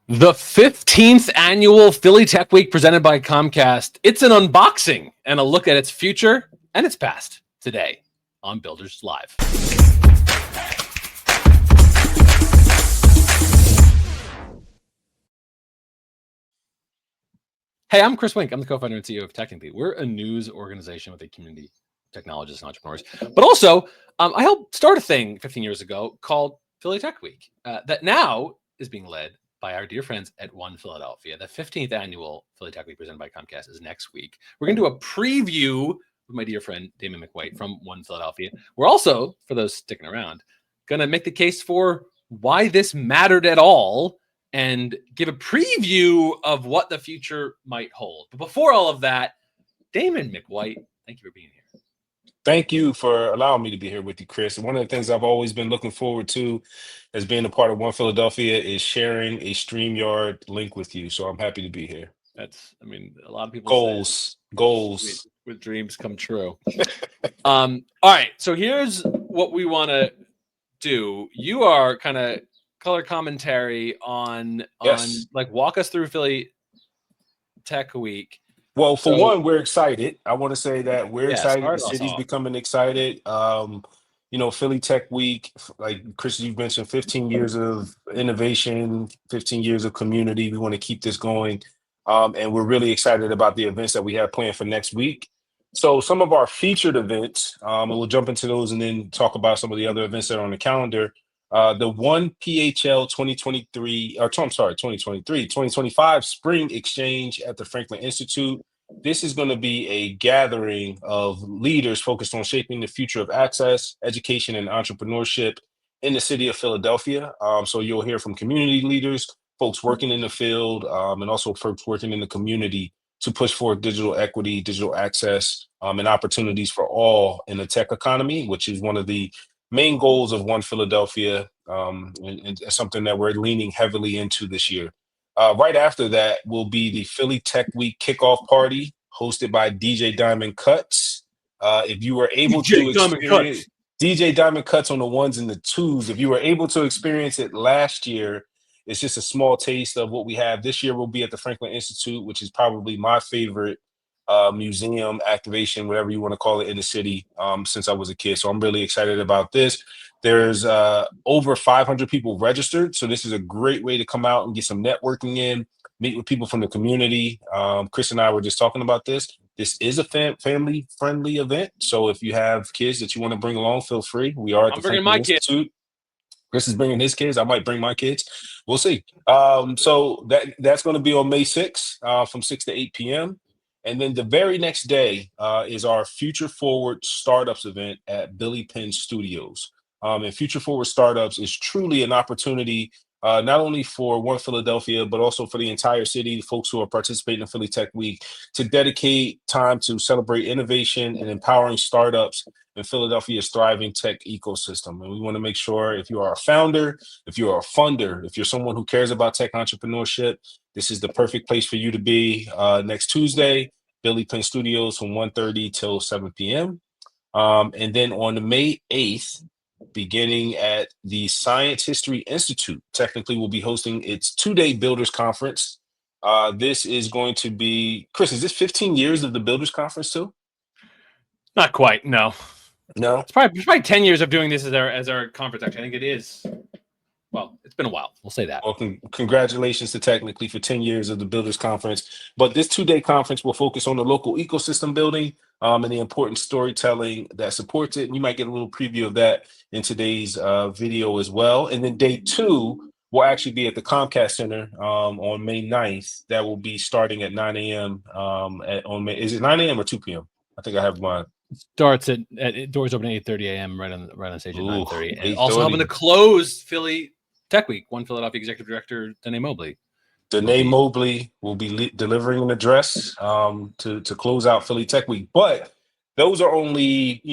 The 15th annual Philly Tech Week presented by Comcast. It's an unboxing and a look at its future and its past today on Builders Live. Hey, I'm Chris Wink. I'm the co-founder and CEO of Technically. We're a news organization with a community technologists and entrepreneurs. But also, I helped start a thing 15 years ago called Philly Tech Week that now is being led by our dear friends at One Philadelphia. The 15th annual Philly Tech Week presented by Comcast is next week. We're going to do a preview with my dear friend Damon McWhite from One Philadelphia. We're also, for those sticking around, going to make the case for why this mattered at all and give a preview of what the future might hold. But before all of that, Damon McWhite, thank you for being here. Thank you for allowing me to be here with you, Chris. One of the things I've always been looking forward to as being a part of One Philadelphia is sharing a StreamYard link with you. So I'm happy to be here. A lot of people Goals. with dreams come true. All right. So here's what we want to do. You are kind of color commentary on like walk us through Philly Tech Week. Well, for one, we're excited. I want to say that we're excited. The city's off. becoming excited. Philly Tech Week, like Chris, you've mentioned 15 years of innovation, 15 years of community. We want to keep this going. And we're really excited about the events that we have planned for next week. So some of our featured events, and we'll jump into those and then talk about some of the other events that are on the calendar. The One PHL 2025 Spring Exchange at the Franklin Institute. This is going to be a gathering of leaders focused on shaping the future of access, education, and entrepreneurship in the city of Philadelphia. So you'll hear from community leaders, folks working in the field, and also folks working in the community to push forward digital equity, digital access, and opportunities for all in the tech economy, which is one of the main goals of One Philadelphia, and something that we're leaning heavily into this year. Right after that will be the Philly Tech Week kickoff party hosted by DJ Diamond Cuts. If you were able to experience DJ Diamond Cuts on the ones and the twos, if you were able to experience it last year, it's just a small taste of what we have. This year we'll be at the Franklin Institute, which is probably my favorite museum activation, whatever you want to call it, in the city since I was a kid. So I'm really excited about this. There's over 500 people registered. So this is a great way to come out and get some networking in, meet with people from the community. Chris and I were just talking about this. This is a family-friendly event. So if you have kids that you want to bring along, feel free. We are at the Franklin Institute. Chris is bringing his kids. I might bring my kids. We'll see. So that's going to be on May 6th from 6 to 8 p.m. And then the very next day is our Future Forward Startups event at Billy Penn Studios. And Future Forward Startups is truly an opportunity not only for One Philadelphia, but also for the entire city, folks who are participating in Philly Tech Week, to dedicate time to celebrate innovation and empowering startups in Philadelphia's thriving tech ecosystem. And we want to make sure if you are a founder, if you are a funder, if you're someone who cares about tech entrepreneurship, this is the perfect place for you to be next Tuesday, Billy Penn Studios from 1:30 till 7 p.m. And then on the May 8th, beginning at the Science History Institute, Technically will be hosting its 2-day Builders Conference. This is going to be, Chris, is this 15 years of the Builders Conference too? Not quite, no. No? It's probably 10 years of doing this as our conference, actually. I think it is. Well, it's been a while. We'll say that. Well, congratulations to Technically for 10 years of the Builders Conference. But this 2-day conference will focus on the local ecosystem building and the important storytelling that supports it. And you might get a little preview of that in today's video as well. And then day 2 will actually be at the Comcast Center on May 9th. That will be starting at 9 a.m. Is it 9 a.m. or 2 p.m.? I think I have mine. Starts at doors open at 8:30 a.m. right on stage at 9:30. And 8:30. Also helping to close Philly Tech Week, One Philadelphia Executive Director Damon McWhite. Damon McWhite will be delivering an address to close out Philly Tech Week. But those are only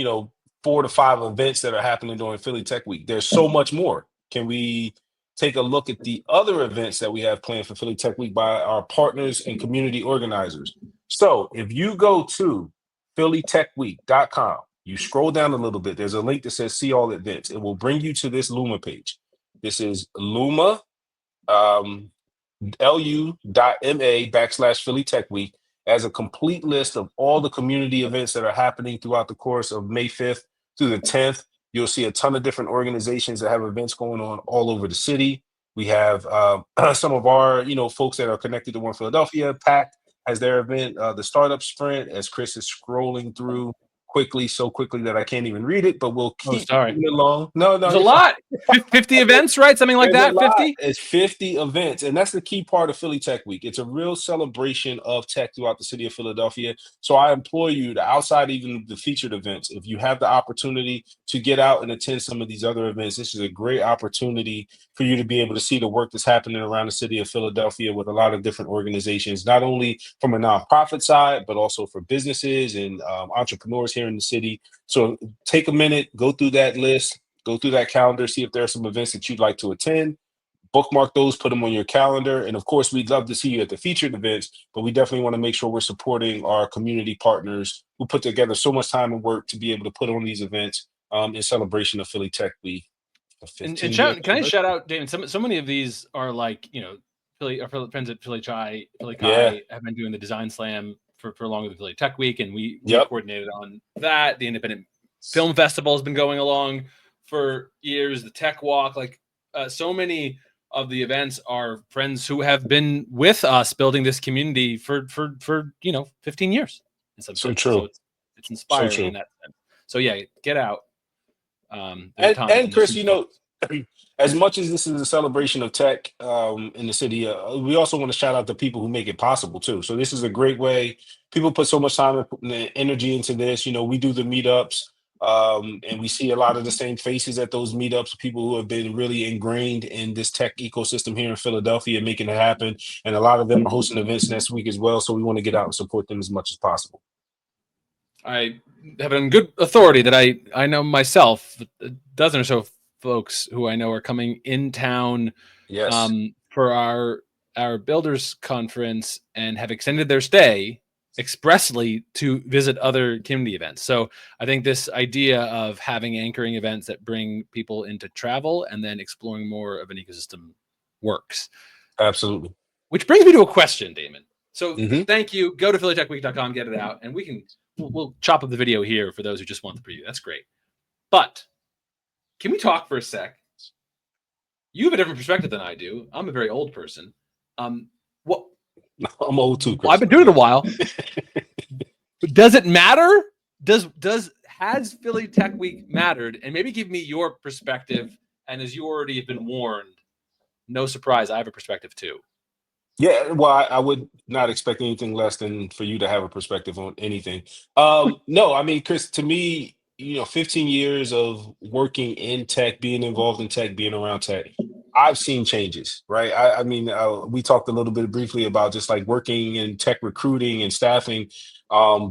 4 to 5 events that are happening during Philly Tech Week. There's so much more. Can we take a look at the other events that we have planned for Philly Tech Week by our partners and community organizers? So if you go to phillytechweek.com, you scroll down a little bit, there's a link that says see all events. It will bring you to this Luma page. This is Luma. lu.ma/Philly Tech Week as a complete list of all the community events that are happening throughout the course of May 5th through the 10th. You'll see a ton of different organizations that have events going on all over the city. We have some of our, folks that are connected to One Philadelphia. PAC has their event, the Startup Sprint, as Chris is scrolling through quickly, so quickly that I can't even read it, but we'll Oh, keep sorry. moving along. No, There's a you're fine. lot. 50 events, right? Something like There's a that. lot. 50. It's 50 events, and that's the key part of Philly Tech Week. It's a real celebration of tech throughout the city of Philadelphia. So I implore you to, outside even the featured events, if you have the opportunity to get out and attend some of these other events, this is a great opportunity for you to be able to see the work that's happening around the city of Philadelphia with a lot of different organizations, not only from a nonprofit side, but also for businesses and entrepreneurs here in the city. So take a minute, go through that list, go through that calendar, see if there are some events that you'd like to attend, bookmark those, put them on your calendar. And of course, we'd love to see you at the featured events, but we definitely want to make sure we're supporting our community partners who put together so much time and work to be able to put on these events in celebration of Philly Tech Week. And 15-year can I anniversary. shout out, Damon? So many of these are like, Philly, our friends at Philly Chai, Philly Yeah. Kai have been doing the design slam for longer than Philly Tech Week, and we Yep. coordinated on that. The Independent Film Festival has been going along for years. The Tech Walk, like so many of the events are friends who have been with us building this community for 15 years in some So senses. So true. it's So inspiring in true. that sense. So yeah, get out. There's a And, ton, and and there's Chris, huge focus. as much as this is a celebration of tech in the city, we also want to shout out the people who make it possible too. So this is a great way. People put so much time and energy into this. We do the meetups, and we see a lot of the same faces at those meetups. People who have been really ingrained in this tech ecosystem here in Philadelphia, making it happen. And a lot of them are hosting events next week as well. So we want to get out and support them as much as possible. I have it on good authority that I know myself, a dozen or so folks who I know are coming in town Yes, for our builders conference and have extended their stay expressly to visit other community events. So I think this idea of having anchoring events that bring people into travel and then exploring more of an ecosystem works. absolutely. Which brings me to a question, Damon. So Hmm. thank you. Go to phillytechweek.com, get it out, and we'll chop up the video here for those who just want the preview. That's great. But can we talk for a sec? You have a different perspective than I do. I'm a very old person. What I'm old too, I've Chris. been doing it a while. But does it matter? Has Philly Tech Week mattered? And maybe give me your perspective. And as you already have been warned, no surprise, I have a perspective too. Yeah, well, I would not expect anything less than for you to have a perspective on anything. No, I mean, Chris, to me, 15 years of working in tech, being involved in tech, being around tech, I've seen changes, right? I mean, we talked a little bit briefly about just like working in tech recruiting and staffing,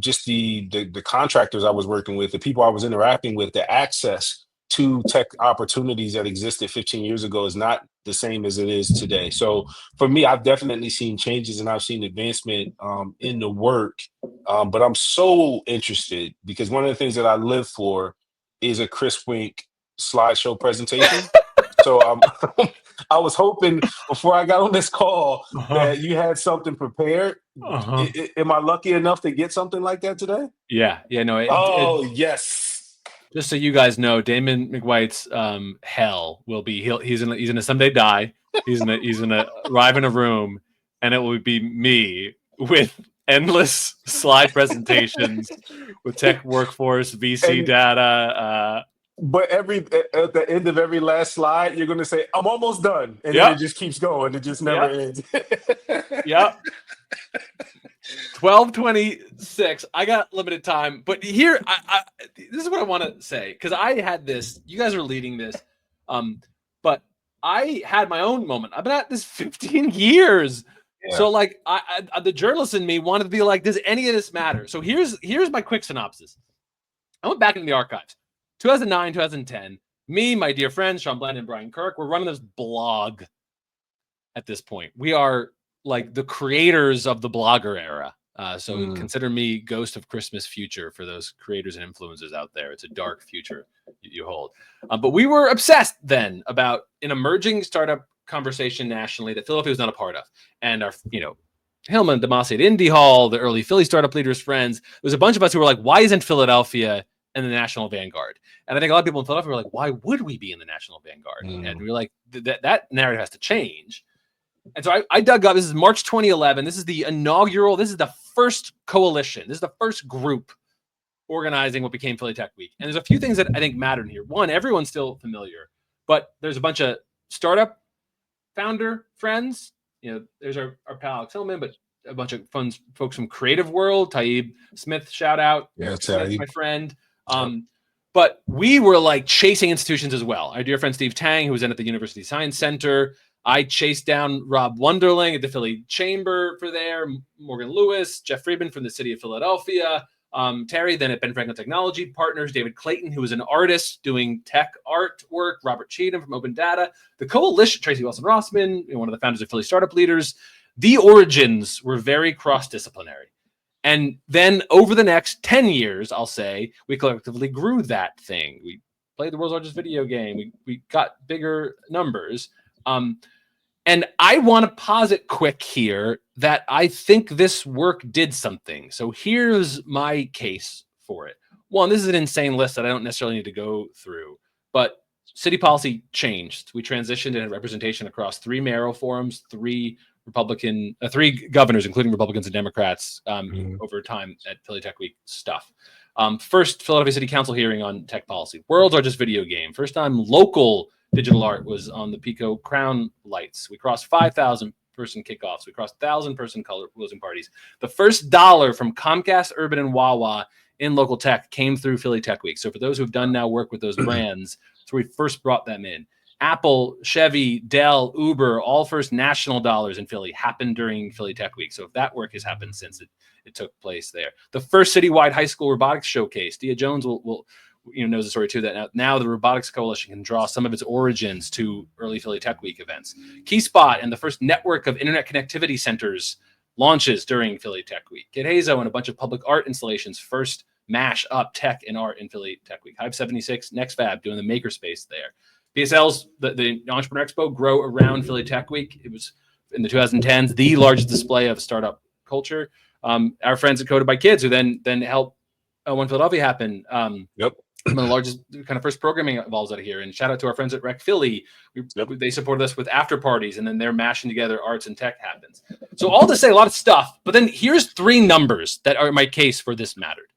just the contractors I was working with, the people I was interacting with, the access to tech opportunities that existed 15 years ago is not the same as it is today. So for me, I've definitely seen changes and I've seen advancement in the work. But I'm so interested because one of the things that I live for is a Chris Wink slideshow presentation. So I was hoping before I got on this call Uh-huh. that you had something prepared. Uh-huh. Am I lucky enough to get something like that today? Yeah. No. Oh, yes. Just so you guys know, Damon McWhite's hell will be he's in a someday die. He's gonna arrive in a room, and it will be me with endless slide presentations with tech workforce, VC And data. but at the end of every last slide, you're gonna say, "I'm almost done," and then it Yep, just keeps going. It just never yep, ends. yep. 12:26. I got limited time, but here, this is what I want to say because I had this. You guys are leading this, but I had my own moment. I've been at this 15 years, Yeah. so like, the journalist in me wanted to be like, does any of this matter? So here's my quick synopsis. I went back into the archives, 2009, 2010. Me, my dear friends Sean Bland and Brian Kirk, we're running this blog. At this point, we are like the creators of the blogger era. So Mm. consider me ghost of Christmas future for those creators and influencers out there. It's a dark future you hold. But we were obsessed then about an emerging startup conversation nationally that Philadelphia was not a part of. And our, Hillman, Demasi at Indy Hall, the early Philly startup leaders' friends, there's a bunch of us who were like, why isn't Philadelphia in the national vanguard? And I think a lot of people in Philadelphia were like, why would we be in the national vanguard? And we were like, that narrative has to change. And so I dug up, this is March 2011. This is the first coalition. This is the first group organizing what became Philly Tech Week. And there's a few things that I think mattered here. One, everyone's still familiar, but there's a bunch of startup founder friends. There's our pal Alex Hillman, but a bunch of fun folks from Creative World, Taib Smith, shout out. Yeah, Smith, my friend. But we were like chasing institutions as well. Our dear friend Steve Tang, who was in at the University Science Center. I chased down Rob Wunderling at the Philly Chamber for there, Morgan Lewis, Jeff Friedman from the city of Philadelphia, Terry, then at Ben Franklin Technology Partners, David Clayton, who was an artist doing tech artwork, Robert Cheatham from Open Data, the coalition, Tracy Wilson-Rossman, one of the founders of Philly Startup Leaders. The origins were very cross-disciplinary. And then over the next 10 years, I'll say, we collectively grew that thing. We played the world's largest video game. We got bigger numbers. And I want to posit quick here that I think this work did something. So here's my case for it. One, this is an insane list that I don't necessarily need to go through, but city policy changed. We transitioned in representation across 3 mayoral forums, 3 governors, including Republicans and Democrats, over time at Philly Tech Week stuff. First Philadelphia City Council hearing on tech policy, world's largest video game. First time local digital art was on the Pico Crown lights. We crossed 5,000 person kickoffs. We crossed 1,000 person color closing parties. The first dollar from Comcast, Urban, and Wawa in local tech came through Philly Tech Week. So for those who've done now work with those brands, so we first brought them in. Apple, Chevy, Dell, Uber, all first national dollars in Philly happened during Philly Tech Week. So if that work has happened since it took place there. The first citywide high school robotics showcase. Dia Jones will knows the story too, that now the Robotics Coalition can draw some of its origins to early Philly Tech Week events. KeySpot and the first network of internet connectivity centers launches during Philly Tech Week. Kid Hazo and a bunch of public art installations first mash up tech and art in Philly Tech Week. Hive 76, NextFab doing the makerspace there. PSL's the Entrepreneur Expo grow around Philly Tech Week. It was in the 2010s the largest display of startup culture. Our friends at Coded by Kids, who then helped One Philadelphia happen. Yep. One of the largest kind of first programming evolves out of here. And shout out to our friends at Rec Philly. They supported us with after parties, and then they're mashing together arts and tech happens. So all to say a lot of stuff, but then here's 3 numbers that are my case for this mattered.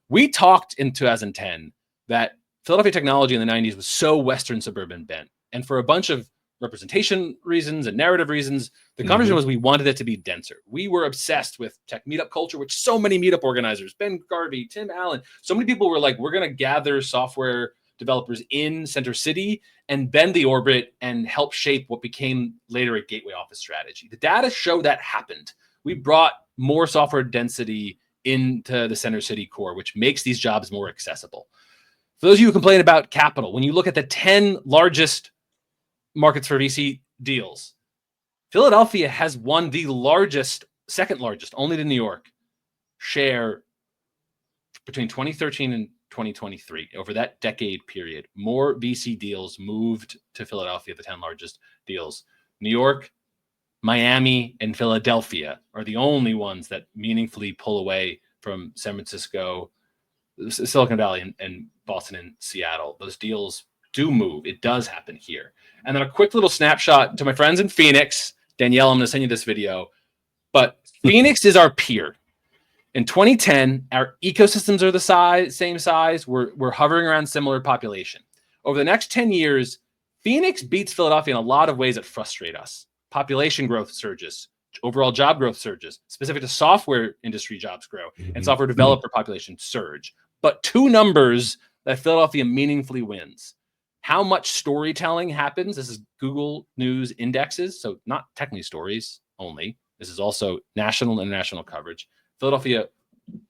We talked in 2010 that Philadelphia technology in the 90s was so Western suburban bent. And for a bunch of representation reasons and narrative reasons, the conversation was we wanted it to be denser. We were obsessed with tech meetup culture, which so many meetup organizers, Ben Garvey, Tim Allen, so many people were like, we're going to gather software developers in Center City and bend the orbit and help shape what became later a gateway office strategy. The data show that happened. We brought more software density into the Center City core, which makes these jobs more accessible. For those of you who complain about capital, when you look at the 10 largest markets for VC deals, Philadelphia has won the largest, second largest, only to New York, share between 2013 and 2023. Over that decade period, more VC deals moved to Philadelphia, the 10 largest deals. New York, Miami, and Philadelphia are the only ones that meaningfully pull away from San Francisco, Silicon Valley, and Boston and Seattle. Those deals do move. It does happen here. And then a quick little snapshot to my friends in Phoenix. Danielle, I'm going to send you this video. But Phoenix is our peer. In 2010, our ecosystems are the same size. We're hovering around similar population. Over the next 10 years, Phoenix beats Philadelphia in a lot of ways that frustrate us. Population growth surges. Overall job growth surges. Specific to software industry jobs grow. And software developer population surge. But 2 numbers that Philadelphia meaningfully wins. How much storytelling happens? This is Google News indexes, so not technically stories only. This is also national and international coverage. Philadelphia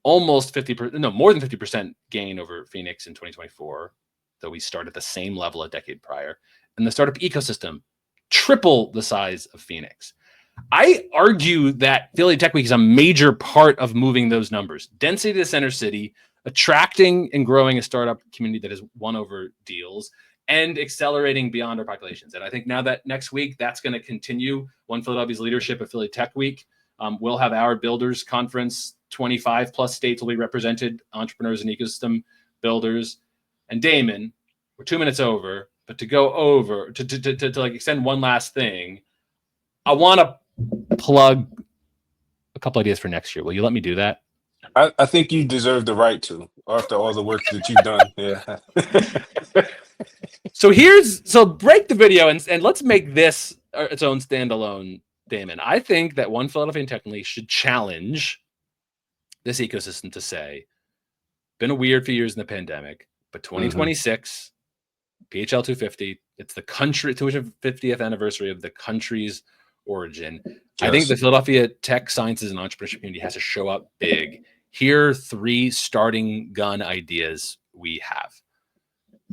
almost 50%, no, more than 50% gain over Phoenix in 2024, though we start at the same level a decade prior. And the startup ecosystem, triple the size of Phoenix. I argue that Philly Tech Week is a major part of moving those numbers. Density to Center City, attracting and growing a startup community that has won over deals, and accelerating beyond our populations. And I think now that next week, that's going to continue. One Philadelphia's leadership of Philly Tech Week. We'll have our builders conference. 25 plus states will be represented, entrepreneurs and ecosystem builders. And Damon, we're 2 minutes over, but to go over, to like extend one last thing, I want to plug a couple ideas for next year. Will you let me do that? I think you deserve the right to after all the work that you've done. Yeah. So break the video and let's make this its own standalone, Damon. I think that One Philadelphia technically should challenge this ecosystem to say, been a weird few years in the pandemic, but 2026, PHL 250, it's the country 250th anniversary of the country's origin. Yes. I think the Philadelphia tech, sciences, and entrepreneurship community has to show up big. Here are 3 starting gun ideas we have.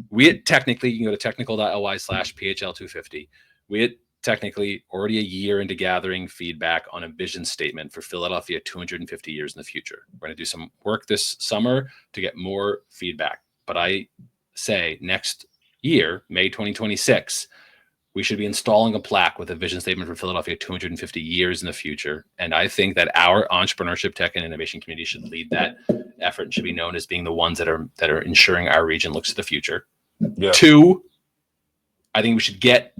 We at Technically, you can go to technical.ly/PHL250. We at Technically already a year into gathering feedback on a vision statement for Philadelphia 250 years in the future. We're going to do some work this summer to get more feedback. But I say next year, May 2026, we should be installing a plaque with a vision statement for Philadelphia 250 years in the future. And I think that our entrepreneurship, tech, and innovation community should lead that effort and should be known as being the ones that are ensuring our region looks to the future. Yeah. 2, I think we should get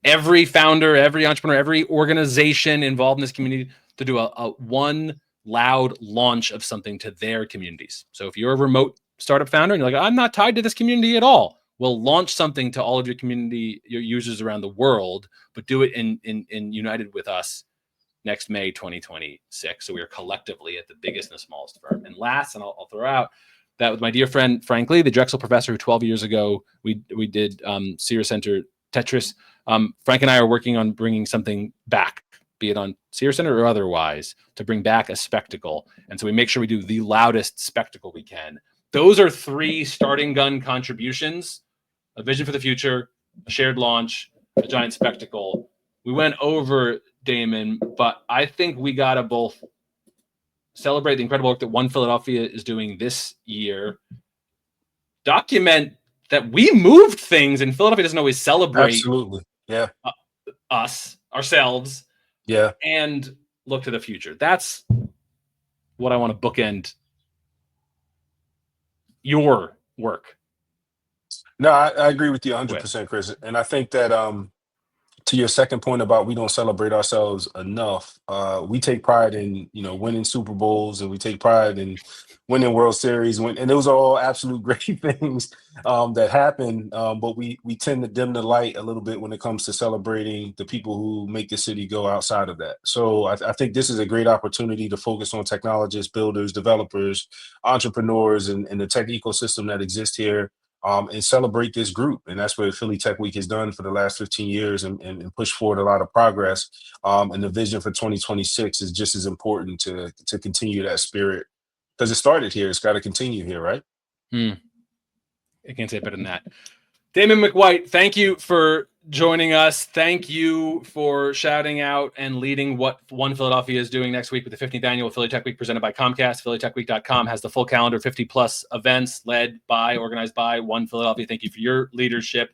every founder, every entrepreneur, every organization involved in this community to do a one loud launch of something to their communities. So if you're a remote startup founder and you're like, I'm not tied to this community at all, we'll launch something to all of your community, your users around the world, but do it in united with us next May 2026. So we are collectively at the biggest and the smallest firm. And last, and I'll throw out that with my dear friend Frank Lee, the Drexel professor who 12 years ago we did Sears Center Tetris. Frank and I are working on bringing something back, be it on Sears Center or otherwise, to bring back a spectacle. And so we make sure we do the loudest spectacle we can. Those are 3 starting gun contributions: a vision for the future, a shared launch, a giant spectacle. We went over, Damon, but I think we got to both celebrate the incredible work that One Philadelphia is doing this year, document that we moved things, and Philadelphia doesn't always celebrate. Absolutely. Yeah. Ourselves. Yeah. And look to the future. That's what I want to bookend your work. No, I agree with you 100%, Chris. And I think that to your second point about we don't celebrate ourselves enough, we take pride in, winning Super Bowls, and we take pride in winning World Series, and those are all absolute great things that happen. But we tend to dim the light a little bit when it comes to celebrating the people who make the city go outside of that. So I think this is a great opportunity to focus on technologists, builders, developers, entrepreneurs, and the tech ecosystem that exists here. And celebrate this group. And that's what Philly Tech Week has done for the last 15 years and push forward a lot of progress. And the vision for 2026 is just as important to continue that spirit, because it started here. It's got to continue here, right? I can't say it better than that. Damon McWhite, thank you for joining us. Thank you for shouting out and leading what One Philadelphia is doing next week with the 15th annual Philly Tech Week presented by Comcast. PhillyTechWeek.com has the full calendar, 50 plus events organized by One Philadelphia. Thank you for your leadership.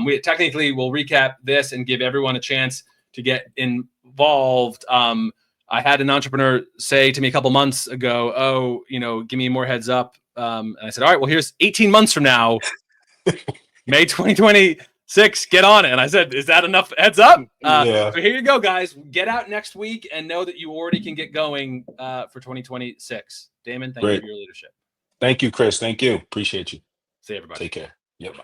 We technically will recap this and give everyone a chance to get involved. I had an entrepreneur say to me a couple months ago, give me more heads up. And I said, all right, well, here's 18 months from now, May 2026, get on it. And I said, is that enough heads up? Yeah. So here you go, guys. Get out next week and know that you already can get going for 2026. Damon, thank you for your leadership. Thank you, Chris. Thank you. Appreciate you. See you, everybody. Take care. Yep. Bye.